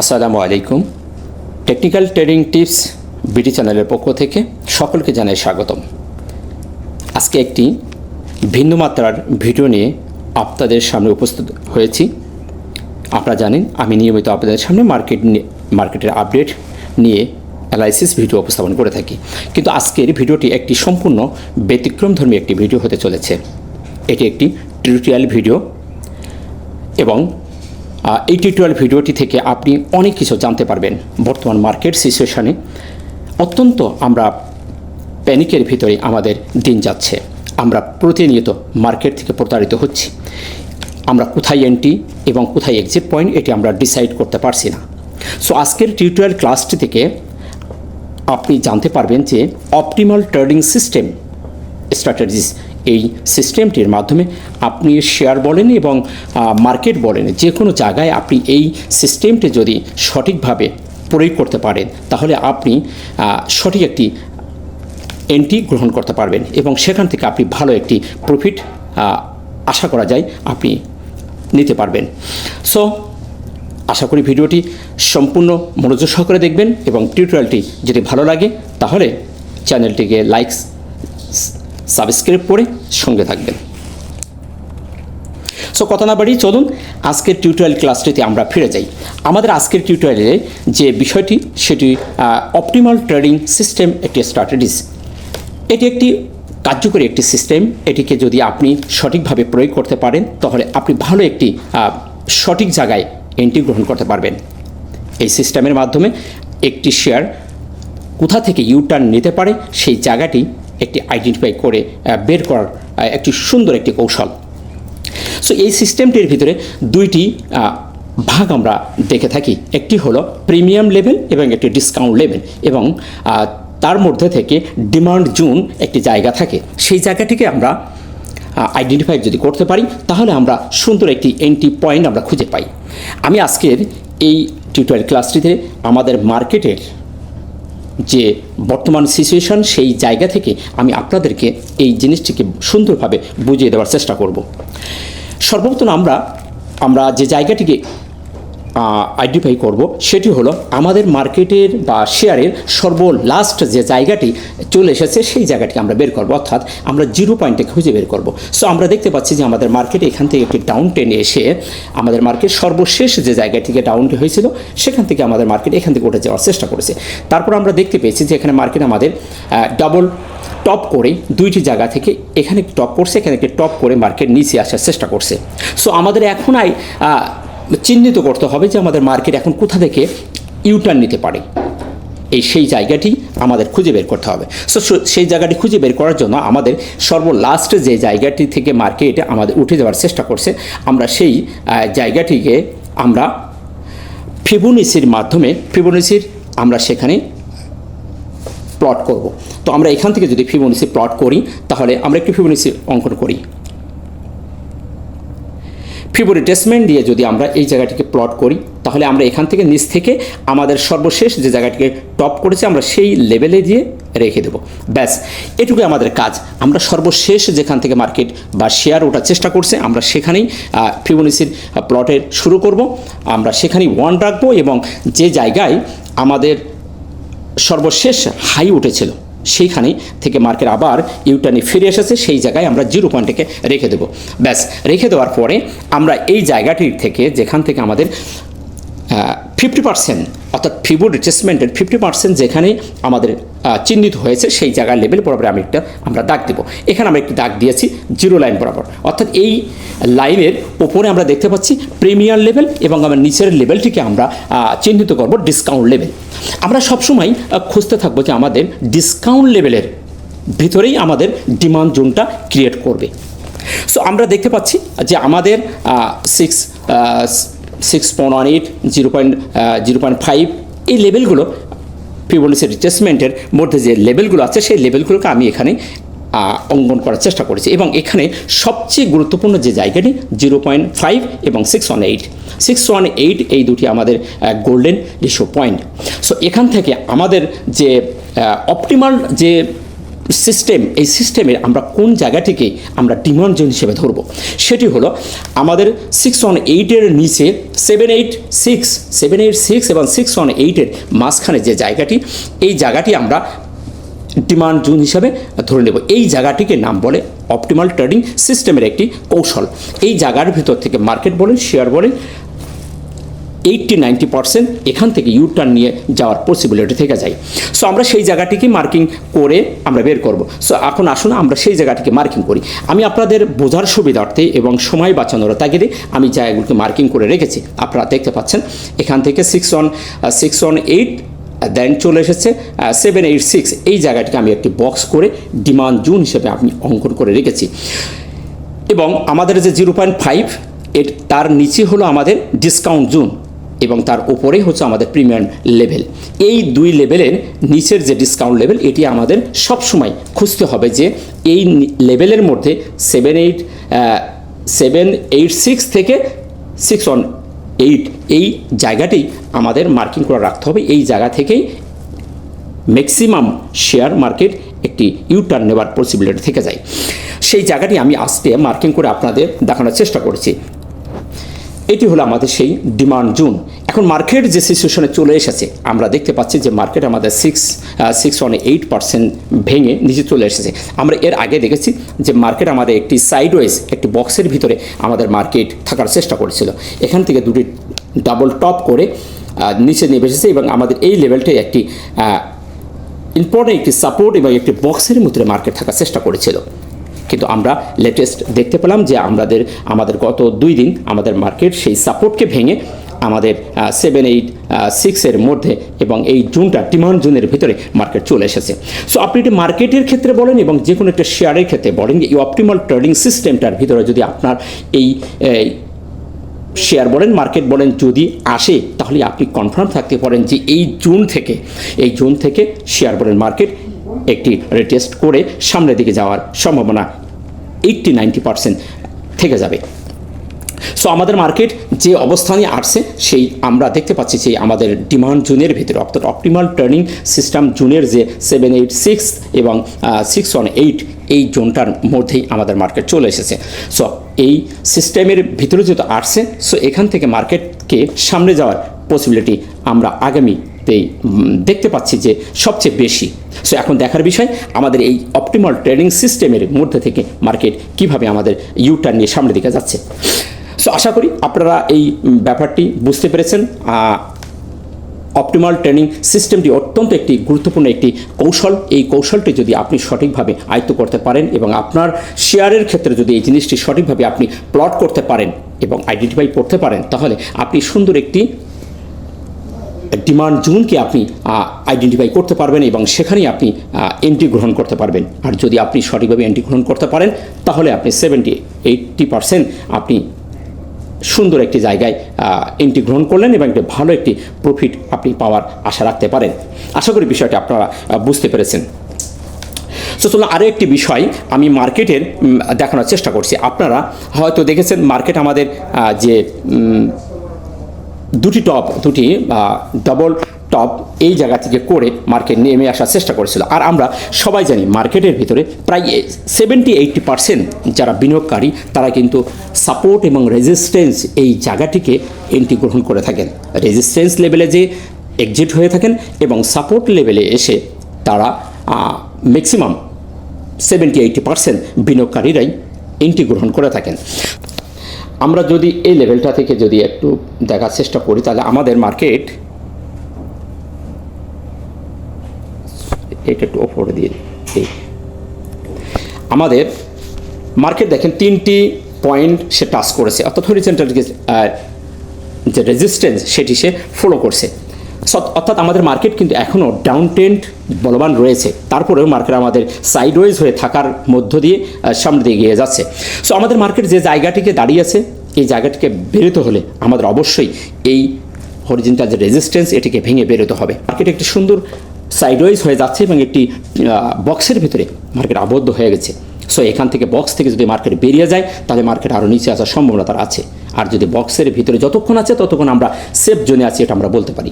আসসালামু আলাইকুম। Technical trading tips BD চ্যানেলের পক্ষ থেকে সকলকে জানাই স্বাগতম। আজকে একটি ভিন্ন মাত্রার ভিডিও নিয়ে আপনাদের সামনে উপস্থিত হয়েছি। আপনারা জানেন আমি নিয়মিত আপনাদের সামনে মার্কেটের আপডেট নিয়ে অ্যানালাইসিস ভিডিও উপস্থাপন করে থাকি, কিন্তু আজকের ভিডিওটি একটি সম্পূর্ণ ব্যতিক্রমধর্মী একটি ভিডিও হতে চলেছে। এটি একটি টিউটোরিয়াল ভিডিও এবং এই টিউটোরিয়াল ভিডিওটি থেকে আপনি অনেক কিছু জানতে পারবেন। বর্তমান মার্কেট সিচুয়েশানে অত্যন্ত আমরা প্যানিকের ভিতরে আমাদের দিন যাচ্ছে। আমরা প্রতিনিয়ত মার্কেট থেকে প্রতারিত হচ্ছি। আমরা কোথায় এন্ট্রি এবং কোথায় এক্সিট পয়েন্ট এটি আমরা ডিসাইড করতে পারছি না। সো আজকের টিউটোরিয়াল ক্লাসটি থেকে আপনি জানতে পারবেন যে অপটিমাল ট্রেডিং সিস্টেম স্ট্র্যাটেজিস, এই সিস্টেমটির মাধ্যমে আপনি শেয়ার বলেন এবং মার্কেট বলেন, যে কোনো জায়গায় আপনি এই সিস্টেমটি যদি সঠিকভাবে প্রয়োগ করতে পারেন তাহলে আপনি সঠিক একটি এন্ট্রি গ্রহণ করতে পারবেন এবং সেখান থেকে আপনি ভালো একটি প্রফিট আশা করা যায় আপনি নিতে পারবেন। সো আশা করি ভিডিওটি সম্পূর্ণ মনোযোগ সহকারে দেখবেন এবং টিউটোরিয়ালটি যদি ভালো লাগে তাহলে চ্যানেলটিকে লাইক সাবস্ক্রাইব করে সঙ্গে থাকবেন। সো কথা না বাড়িয়ে চলুন আজকের টিউটোরিয়াল ক্লাসটিতে আমরা ফিরে যাই। আমাদের আজকের টিউটোরিয়ালে যে বিষয়টি সেটি অপটিমাল ট্রেডিং সিস্টেম একটি স্ট্র্যাটেজিস। এটি একটি কার্যকরী একটি সিস্টেম। এটিকে যদি আপনি সঠিকভাবে প্রয়োগ করতে পারেন তাহলে আপনি ভালো একটি সঠিক জায়গায় এন্ট্রি গ্রহণ করতে পারবেন। এই সিস্টেমের মাধ্যমে একটি শেয়ার কোথা থেকে ইউটার্ন নিতে পারে সেই জায়গাটি একটি আইডেন্টিফাই করে বের করার একটি সুন্দর একটি কৌশল। সো এই সিস্টেমটির ভিতরে দুইটি ভাগ আমরা দেখে থাকি। একটি হলো প্রিমিয়াম লেভেল এবং একটি ডিসকাউন্ট লেভেল, এবং তার মধ্যে থেকে ডিমান্ড জোন একটি জায়গা থাকে। সেই জায়গাটিকে আমরা আইডেন্টিফাই যদি করতে পারি তাহলে আমরা সুন্দর একটি এন্ট্রি পয়েন্ট আমরা খুঁজে পাই। আমি আজকের এই টিউটোরিয়াল ক্লাসটিতে আমাদের মার্কেটের যে বর্তমান সিচুয়েশন সেই জায়গা থেকে আমি আপনাদেরকে এই জিনিসটিকে সুন্দরভাবে বুঝিয়ে দেওয়ার চেষ্টা করব। সর্বপ্রথম আমরা যে জায়গাটিকে আইডেন্টিফাই করব সেটি হলো আমাদের মার্কেটের বা শেয়ারের সর্বলাস্ট যে জায়গাটি চলে এসেছে সেই জায়গাটি আমরা বের করব, অর্থাৎ আমরা জিরো পয়েন্টে খুঁজে বের করব। সো আমরা দেখতে পাচ্ছি যে আমাদের মার্কেটে এখান থেকে একটি ডাউন টেনে এসে আমাদের মার্কেট সর্বশেষ যে জায়গা থেকে ডাউন হয়েছিল সেখান থেকে আমাদের মার্কেট এখান থেকে উঠে যাওয়ার চেষ্টা করেছে। তারপর আমরা দেখতে পেয়েছি যে এখানে মার্কেট আমাদের ডাবল টপ করে দুইটি জায়গা থেকে এখানে টপ করছে, এখানে একটি টপ করে মার্কেট নিচে আসার চেষ্টা করছে। সো আমাদের এখন চিহ্নিত করতে হবে যে আমাদের মার্কেট এখন কোথা থেকে ইউটার্ন নিতে পারে, সেই জায়গাটি আমাদের খুঁজে বের করতে হবে। সো সেই জায়গাটি খুঁজে বের করার জন্য আমাদের সর্বলাস্ট যে জায়গাটি থেকে মার্কেট আমাদের উঠে যাওয়ার চেষ্টা করছে আমরা সেই জায়গাটিকে আমরা ফিবোনাচির মাধ্যমে আমরা সেখানে প্লট করব। তো আমরা এখান থেকে যদি ফিবোনাচি প্লট করি তাহলে আমরা একটু ফিবোনাচি অঙ্কন করি। ফিবোনাচি রিট্রেসমেন্ট দিয়ে যদি আমরা এই জায়গাটিকে প্লট করি তাহলে আমরা এখান থেকে নিচ থেকে আমাদের সর্বশেষ যে জায়গাটিকে টপ করেছে আমরা সেই লেভেলে দিয়ে রেখে দেব। ব্যাস, এটুকুই আমাদের কাজ। আমরা সর্বশেষ যেখান থেকে মার্কেট বা শেয়ার ওঠার চেষ্টা করছে আমরা সেখানেই ফিবোনাচির প্লটের শুরু করব। আমরা সেখানেই 1 রাখবো এবং যে জায়গায় আমাদের সর্বশেষ হাই উঠেছিল সেইখানে থেকে মার্কেট আবার ইউটার্নে ফিরে এসেছে, সেই জায়গায় আমরা জিরো পয়েন্টকে রেখে দেবো। ব্যাস, রেখে দেওয়ার পরে আমরা এই জায়গাটির থেকে যেখান থেকে আমাদের 50% অর্থাৎ ফিবো রিট্রেসমেন্টের 50% যেখানে আমাদের চিহ্নিত হয়েছে সেই জায়গার লেভেল বরাবর আমরা দাগ দেবো। এখানে আমরা একটি দাগ দিয়েছি জিরো লাইন বরাবর, অর্থাৎ এই লাইনের ওপরে আমরা দেখতে পাচ্ছি প্রিমিয়াম লেভেল এবং আমার নিচের লেভেলটিকে আমরা চিহ্নিত করব ডিসকাউন্ট লেভেল। আমরা সবসময় খুঁজতে থাকবো যে আমাদের ডিসকাউন্ট লেভেলের ভিতরেই আমাদের ডিমান্ড জোনটা ক্রিয়েট করবে। সো আমরা দেখতে পাচ্ছি যে আমাদের 6.18, 0.5 এই লেভেলগুলো ফিবোনাচি রিট্রেসমেন্টের মধ্যে যে লেভেলগুলো আছে সেই লেভেলগুলোকে আমি এখানে অঙ্কন করার চেষ্টা করেছি এবং এখানে সবচেয়ে গুরুত্বপূর্ণ যে জায়গাটি 0.5 এবং 618 এই দুটি আমাদের গোল্ডেন রেশিও পয়েন্ট। সো এখান থেকে আমাদের যে অপটিমাল যে সিস্টেম, এই সিস্টেমের আমরা কোন জায়গাটিকে আমরা ডিমান্ড জোন হিসেবে ধরবো, সেটি হলো আমাদের 618-এর নিচে 786 এবং 618-এর মাঝখানে যে জায়গাটি, এই জায়গাটি আমরা ডিমান্ড জোন হিসাবে ধরে নেব। এই জায়গাটিকে নাম বলে অপটিমাল ট্রেডিং সিস্টেমের একটি কৌশল। এই জায়গার ভিতর থেকে মার্কেট বলেন, শেয়ার বলেন, 80-90% এখান থেকে ইউটার্ন নিয়ে যাওয়ার পসিবিলিটি থেকে যায়। সো আমরা সেই জায়গাটিকে মার্কিং করে আমরা বের করব। সো এখন আসুন আমরা সেই জায়গাটিকে মার্কিং করি। আমি আপনাদের বোঝার সুবিধার্থে এবং সময় বাঁচানোর তাগিদে আমি জায়গাগুলোকে মার্কিং করে রেখেছি। আপনারা দেখতে পাচ্ছেন এখান থেকে 618 দেন চলে এসেছে 786, এই জায়গাটিকে আমি একটি বক্স করে ডিমান্ড জোন হিসেবে আমি অঙ্কন করে রেখেছি। এবং আমাদের যে 0.5 তার নিচে হলো আমাদের ডিসকাউন্ট জোন এবং তার উপরেই হচ্ছে আমাদের প্রিমিয়াম লেভেল। এই দুই লেভেলের নিচের যে ডিসকাউন্ট লেভেল, এটি আমাদের সবসময় খুঁজতে হবে যে এই লেভেলের মধ্যে 786 থেকে 618 এই জায়গাটি আমাদের মার্কিং করে রাখতে হবে। এই জায়গা থেকেই ম্যাক্সিমাম শেয়ার মার্কেট একটি ইউটার্ন নেওয়ার পসিবিলিটি থেকে যায়। সেই জায়গাটি আমি আজকে মার্কিং করে আপনাদের দেখানোর চেষ্টা করেছি। এটি হলো আমাদের সেই ডিমান্ড জোন। এখন মার্কেট যে সিচুয়েশনে চলে এসেছে, আমরা দেখতে পাচ্ছি যে মার্কেট আমাদের 618% ভেঙে নিচে চলে এসেছে। আমরা এর আগে দেখেছি যে মার্কেট আমাদের একটি সাইডওয়েজ, একটি বক্সের ভিতরে আমাদের মার্কেট থাকার চেষ্টা করেছিল। এখান থেকে দুটি ডাবল টপ করে নিচে নেমে এসেছে এবং আমাদের এই লেভেলটাই একটি ইম্পর্টেন্ট একটি সাপোর্ট এবং একটি বক্সের মধ্যে মার্কেট থাকার চেষ্টা করেছিল। কিন্তু আমরা লেটেস্ট দেখতে পেলাম যে আমাদের গত 2 দিন আমাদের মার্কেট সেই সাপোর্টকে ভেঙে আমাদের 786-এর মধ্যে এবং এই জোনটা ডিমান্ড জোনের ভিতরে মার্কেট চলে এসেছে। সো আপনি এটি মার্কেটের ক্ষেত্রে বলেন এবং যে কোনো একটা শেয়ারের ক্ষেত্রে বলেন, এই অপটিমাল ট্রেডিং সিস্টেমটার ভিতরে যদি আপনার এই শেয়ার বলেন, মার্কেট বলেন যদি আসে, তাহলে আপনি কনফার্ম থাকতে পারেন যে এই জোন থেকে শেয়ার বলেন মার্কেট একটি রিটেস্ট করে সামনের দিকে যাওয়ার সম্ভাবনা 80-90% থেকে যাবে। সো আমাদের মার্কেট যে অবস্থানে আসছে সেই আমরা দেখতে পাচ্ছি যে আমাদের ডিমান্ড জোনের ভিতরে, অর্থাৎ অপটিমাল ট্রেডিং সিস্টেম জোনের যে 786 এবং 618 এই জোনটার মধ্যেই আমাদের মার্কেট চলে এসেছে। সো এই সিস্টেমের ভিতরে যেহেতু আসছে, সো এখান থেকে মার্কেটকে সামনে যাওয়ার পসিবিলিটি আমরা আগামীতেই দেখতে পাচ্ছি যে সবচেয়ে বেশি। সো এখন দেখার বিষয় আমাদের এই অপটিমাল ট্রেডিং সিস্টেমের মধ্যে থেকে মার্কেট কিভাবে আমাদের ইউটার্ন নিয়ে সামনের দিকে যাচ্ছে। সো আশা করি আপনারা এই ব্যাপারটি বুঝতে পেরেছেন। অপটিমাল ট্রেডিং সিস্টেমটি অত্যন্ত একটি গুরুত্বপূর্ণ একটি কৌশল। এই কৌশলটি যদি আপনি সঠিকভাবে আয়ত্ত করতে পারেন এবং আপনার শেয়ারের ক্ষেত্রে যদি এই জিনিসটি সঠিকভাবে আপনি প্লট করতে পারেন এবং আইডেন্টিফাই করতে পারেন, তাহলে আপনি সুন্দর একটি ডিমান্ড জোনকে আপনি আইডেন্টিফাই করতে পারবেন এবং সেখানেই আপনি এন্ট্রি গ্রহণ করতে পারবেন। আর যদি আপনি সঠিকভাবে এন্ট্রি গ্রহণ করতে পারেন, তাহলে আপনি 70-80% আপনি সুন্দর একটি জায়গায় এন্ট্রি গ্রহণ করলেন এবং একটি ভালো একটি প্রফিট আপনি পাওয়ার আশা রাখতে পারেন। আশা করি বিষয়টি আপনারা বুঝতে পেরেছেন। সো চলুন আরও একটি বিষয় আমি মার্কেটের দেখানোর চেষ্টা করছি। আপনারা হয়তো দেখেছেন মার্কেট আমাদের যে দুটি ডাবল টপ এই জায়গা থেকে করে মার্কেট নেমে আসার চেষ্টা করেছিল। আর আমরা সবাই জানি মার্কেটের ভিতরে প্রায় 70-80% যারা বিনিয়োগকারী তারা কিন্তু সাপোর্ট এবং রেজিস্ট্যান্স এই জায়গাটিকে এন্ট্রি গ্রহণ করে থাকেন। রেজিস্ট্যান্স লেভেলে যে এক্সিট হয়ে থাকেন এবং সাপোর্ট লেভেলে এসে তারা ম্যাক্সিমাম 70-80% বিনিয়োগকারীরাই এন্ট্রি গ্রহণ করে থাকেন। আমরা যদি এই লেভেলটা থেকে যদি একটু দেখার চেষ্টা করি, তাহলে আমাদের মার্কেট এটা একটু ওপরে দিয়ে আমাদের মার্কেট দেখেন 3টি পয়েন্ট সে টাচ করেছে, অর্থাৎ হরিজন্টাল যে রেজিস্ট্যান্স সেটি সে ফলো করছে। অর্থাৎ আমাদের মার্কেট কিন্তু এখনও ডাউন ট্রেন্ড বলবান রয়েছে, তারপরেও মার্কেট আমাদের সাইডওয়েজ হয়ে থাকার মধ্য দিয়ে সামনে দিয়ে এগিয়ে যাচ্ছে। সো আমাদের মার্কেট যে জায়গাটিকে দাঁড়িয়ে আছে, এই জায়গাটিকে বেরোতে হলে আমাদের অবশ্যই এই হরিজন্টাল যে রেজিস্ট্যান্স এটিকে ভেঙে বেরোতে হবে। মার্কেট একটি সুন্দর সাইডওয়াইজ হয়ে যাচ্ছে এবং একটি বক্সের ভিতরে মার্কেট আবদ্ধ হয়ে গেছে। সো এখান থেকে বক্স থেকে যদি মার্কেট বেরিয়ে যায়, তাহলে মার্কেট আরও নিচে আসার সম্ভাবনা তার আছে। আর যদি বক্সের ভিতরে যতক্ষণ আছে ততক্ষণ আমরা সেফ জোনে আছি, এটা আমরা বলতে পারি।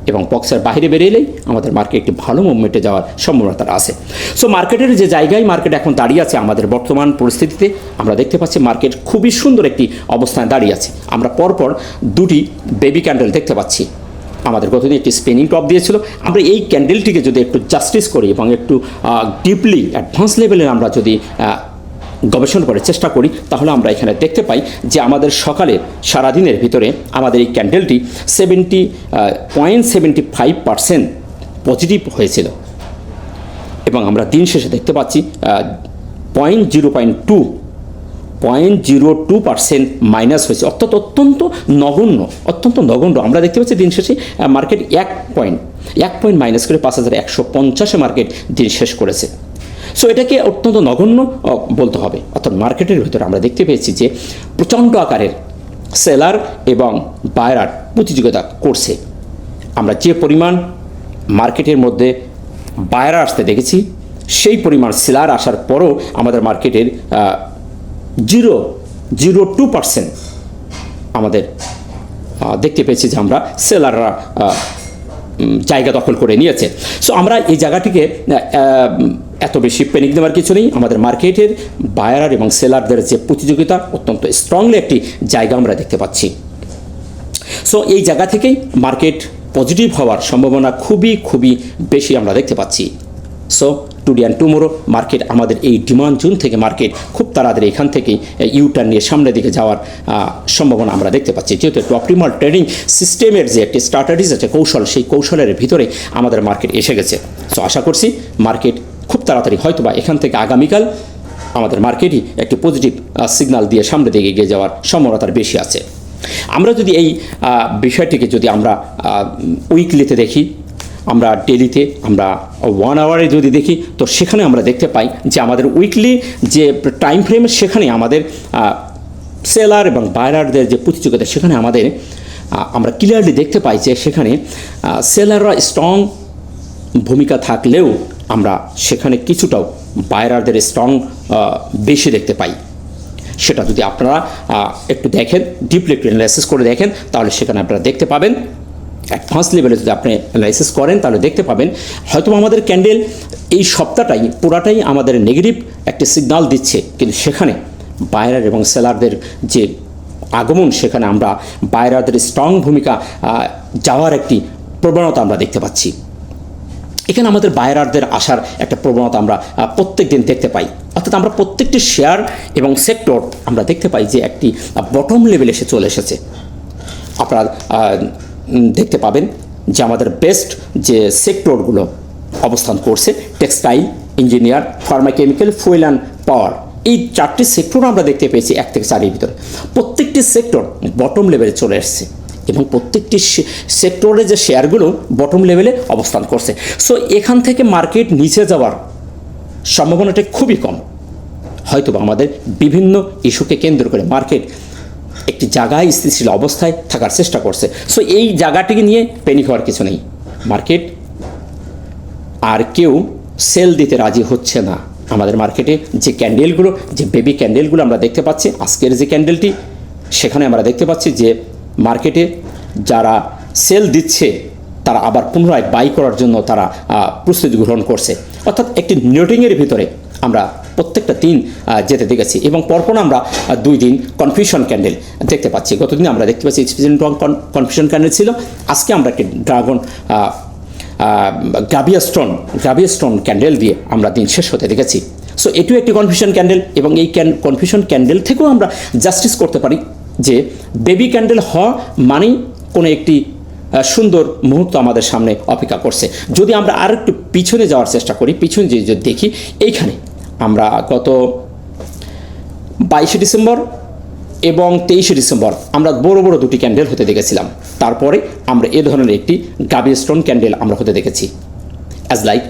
এবং বক্সের বাইরে বেরিয়েলেই আমাদের মার্কেট একটি ভালো মুভমেন্টে যাওয়ার সম্ভাবনা আছে। সো মার্কেটের যে জায়গায় মার্কেট এখন দাঁড়িয়ে আছে আমাদের বর্তমান পরিস্থিতিতে আমরা দেখতে পাচ্ছি মার্কেট খুবই সুন্দর একটি অবস্থানে দাঁড়িয়ে আছে। আমরা পরপর দুটি বেবি ক্যান্ডেল দেখতে পাচ্ছি। আমাদের গতদিন একটি স্পিনিং টপ দিয়েছিল। আমরা এই ক্যান্ডেলটিকে যদি একটু জাস্টিস করি এবং একটু ডিপলি অ্যাডভান্স লেভেলে আমরা যদি গবেষণা করার চেষ্টা করি তাহলে আমরা এখানে দেখতে পাই যে আমাদের সকালে সারাদিনের ভিতরে আমাদের এই ক্যান্ডেলটি 70.75% পজিটিভ হয়েছিল এবং আমরা দিন শেষে দেখতে পাচ্ছি 0.02% মাইনাস হয়েছে, অর্থাৎ অত্যন্ত নগণ্য। আমরা দেখতে পাচ্ছি দিন শেষে মার্কেট 1 পয়েন্ট মাইনাস করে 5150 মার্কেট দিন শেষ করেছে। সো এটাকে অত্যন্ত নগণ্য বলতে হবে। অর্থাৎ মার্কেটের ভিতরে আমরা দেখতে পেয়েছি যে প্রচণ্ড আকারের সেলার এবং বায়ার প্রতিযোগিতা করছে। আমরা যে পরিমাণ মার্কেটের মধ্যে বায়ার আসতে দেখেছি সেই পরিমাণ সেলার আসার পরও আমাদের মার্কেটের 0.02% আমাদের দেখতে পেয়েছি যে আমরা সেলাররা জায়গা দখল করে নিয়েছে। সো আমরা এই জায়গাটিকে এত বেশি প্যানিক দেওয়ার কিছু নেই। আমাদের মার্কেটের বায়ার এবং সেলারদের যে প্রতিযোগিতা অত্যন্ত স্ট্রংলি একটি জায়গা আমরা দেখতে পাচ্ছি। সো এই জায়গা থেকেই মার্কেট পজিটিভ হওয়ার সম্ভাবনা খুবই বেশি আমরা দেখতে পাচ্ছি। So today and tomorrow market আমাদের এই ডিমান্ড জোন থেকে মার্কেট খুব তাড়াতাড়ি এখান থেকে ইউটার্ন নিয়ে সামনের দিকে যাওয়ার সম্ভাবনা আমরা দেখতে পাচ্ছি। যেহেতু একটু অপটিমাল ট্রেডিং সিস্টেমের যে একটি স্ট্র্যাটেজিস আছে কৌশল, সেই কৌশলের ভিতরে আমাদের মার্কেট এসে গেছে। সো আশা করছি মার্কেট খুব তাড়াতাড়ি হয়তোবা এখান থেকে আগামীকাল আমাদের মার্কেটই একটি পজিটিভ সিগন্যাল দিয়ে সামনের দিকে এগিয়ে যাওয়ার সম্ভাবনা তার বেশি আছে। আমরা যদি এই বিষয়টিকে যদি আমরা উইকলিতে দেখি, আমরা ডেলিতে, আমরা 1 আওয়ারে যদি দেখি তো সেখানে আমরা দেখতে পাই যে আমাদের উইকলি যে টাইম ফ্রেম সেখানে আমাদের সেলার এবং বায়ারদের যে প্রতিযোগিতা সেখানে আমরা ক্লিয়ারলি দেখতে পাই যে সেখানে সেলাররা স্ট্রং ভূমিকা থাকলেও আমরা সেখানে কিছুটাও বায়ারদের স্ট্রং বেশি দেখতে পাই। সেটা যদি আপনারা একটু দেখেন, ডিপলি একটু অ্যানালাইসিস করে দেখেন তাহলে সেখানে আপনারা দেখতে পাবেন। অ্যাডভান্স লেভেলে যদি আপনি অ্যানালাইসিস করেন তাহলে দেখতে পাবেন হয়তো আমাদের ক্যান্ডেল এই সপ্তাহটাই পুরাটাই আমাদের নেগেটিভ একটি সিগন্যাল দিচ্ছে, কিন্তু সেখানে বায়ার এবং সেলারদের যে আগমন সেখানে আমরা বায়ারদের স্ট্রং ভূমিকা যাওয়ার একটি প্রবণতা আমরা দেখতে পাচ্ছি। এখানে আমাদের বায়ারদের আসার একটা প্রবণতা আমরা প্রত্যেক দিন দেখতে পাই। অর্থাৎ আমরা প্রত্যেকটি শেয়ার এবং সেক্টর আমরা দেখতে পাই যে একটি বটম লেভেলে এসে চলে এসেছে। আপনারা দেখতে পাবেন যে আমাদের বেস্ট যে সেক্টরগুলো অবস্থান করছে textile, engineer, pharmachemical, fuel and power, এই 4টি সেক্টর আমরা দেখতে পেয়েছি 1 থেকে 4 এর ভিতরে। প্রত্যেকটি সেক্টর বটম লেভেলে চলে এসছে এবং প্রত্যেকটি সেক্টরে যে শেয়ারগুলো বটম লেভেলে অবস্থান করছে। সো এখান থেকে মার্কেট নিচে যাওয়ার সম্ভাবনাটা খুবই কম। হয়তো আমাদের বিভিন্ন ইস্যুকে কেন্দ্র করে মার্কেট একটি জায়গায় স্থিতিশীল অবস্থায় থাকার চেষ্টা করছে। সো এই জায়গাটিকে নিয়ে প্যানিক হওয়ার কিছু নেই। মার্কেট আর কেউ সেল দিতে রাজি হচ্ছে না। আমাদের মার্কেটে যে ক্যান্ডেলগুলো, যে বেবি ক্যান্ডেলগুলো আমরা দেখতে পাচ্ছি, আজকের যে ক্যান্ডেলটি সেখানে আমরা দেখতে পাচ্ছি যে মার্কেটে যারা সেল দিচ্ছে তারা আবার পুনরায় বাই করার জন্য তারা প্রস্তুতি গ্রহণ করছে। অর্থাৎ একটি নেটিংয়ের ভিতরে আমরা প্রত্যেকটা দিন যেতে দেখেছি এবং পরপর আমরা 2 দিন কনফিউশন ক্যান্ডেল দেখতে পাচ্ছি। গতদিন আমরা দেখতে পাচ্ছি কনফিউশন ক্যান্ডেল ছিল, আজকে আমরা একটি গ্রাভিয়াস্টোন ক্যান্ডেল দিয়ে আমরা দিন শেষ হতে দেখেছি। সো এটিও একটি কনফিউশন ক্যান্ডেল এবং এই কনফিউশন ক্যান্ডেল থেকেও আমরা জাস্টিস করতে পারি যে বেবি ক্যান্ডেল হওয়া মানেই কোনো একটি সুন্দর মুহূর্ত আমাদের সামনে অপেক্ষা করছে। যদি আমরা আর একটু পিছনে যাওয়ার চেষ্টা করি, পিছনে যদি দেখি, এইখানে আমরা গত 22শে ডিসেম্বর এবং 23শে ডিসেম্বর আমরা বড় বড় 2টি ক্যান্ডেল হতে দেখেছিলাম। তারপরে আমরা এ ধরনের একটি গ্রাভিয়াস্টোন ক্যান্ডেল আমরা হতে দেখেছি। অ্যাজ লাইক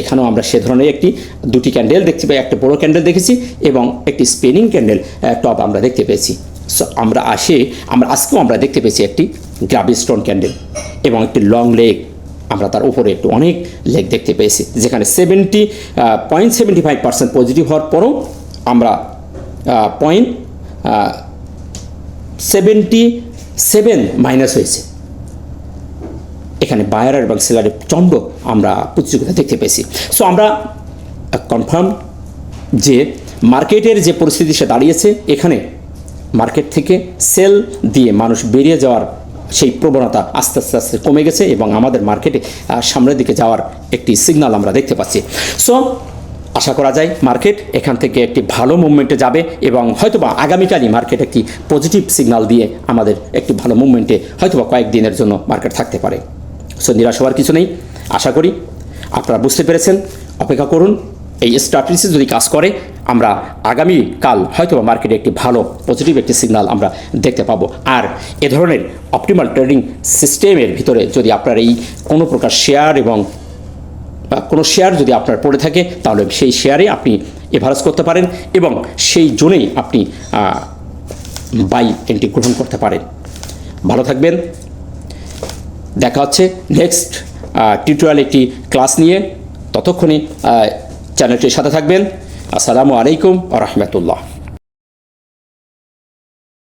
এখানেও আমরা সে ধরনের 2টি ক্যান্ডেল দেখতে পাই, একটা বড় ক্যান্ডেল দেখেছি এবং একটি স্পিনিং ক্যান্ডেল টপ আমরা দেখতে পেয়েছি। সো আজকেও আমরা দেখতে পেয়েছি একটি গ্রাভিয়াস্টোন ক্যান্ডেল এবং একটি লং লেগ, আমরা তার উপরে একটু অনেক লেগ দেখতে পেয়েছি, যেখানে 70.75% পজিটিভ হওয়ার পরও আমরা 0.77 মাইনাস হয়েছে। এখানে বায়ার এবং সেলারের প্রচণ্ড আমরা প্রতিযোগিতা দেখতে পেয়েছি। সো আমরা কনফার্ম যে মার্কেটের যে পরিস্থিতি সে দাঁড়িয়েছে, এখানে মার্কেট থেকে সেল দিয়ে মানুষ বেরিয়ে যাওয়ার সেই প্রবণতা আস্তে আস্তে আস্তে কমে গেছে এবং আমাদের মার্কেটে সামনের দিকে যাওয়ার একটি সিগন্যাল আমরা দেখতে পাচ্ছি। সো আশা করা যায় মার্কেট এখান থেকে একটি ভালো মুভমেন্টে যাবে এবং হয়তোবা আগামীকালই মার্কেট একটি পজিটিভ সিগন্যাল দিয়ে আমাদের একটি ভালো মুভমেন্টে হয়তোবা কয়েকদিনের জন্য মার্কেট থাকতে পারে। সো নিরাশ হওয়ার কিছু নেই। আশা করি আপনারা বুঝতে পেরেছেন। অপেক্ষা করুন, এই স্ট্র্যাটেজি যদি কাজ করে আমরা আগামীকাল হয়তো মার্কেটে একটি ভালো পজিটিভ একটি সিগন্যাল আমরা দেখতে পাবো। আর এ ধরনের অপটিমাল ট্রেডিং সিস্টেমের ভিতরে যদি আপনার এই কোনো প্রকার শেয়ার এবং কোনো শেয়ার যদি আপনার পড়ে থাকে, তাহলে সেই শেয়ারে আপনি এভারেজ করতে পারেন এবং সেই জোনেই আপনি বাই এন্ট্রি গ্রহণ করতে পারেন। ভালো থাকবেন। দেখা হচ্ছে নেক্সট টিউটোরিয়াল একটি ক্লাস নিয়ে। ততক্ষণে চ্যানেলটির সাথে থাকবেন। আসসালামু আলাইকুম ওয়া রাহমাতুল্লাহ।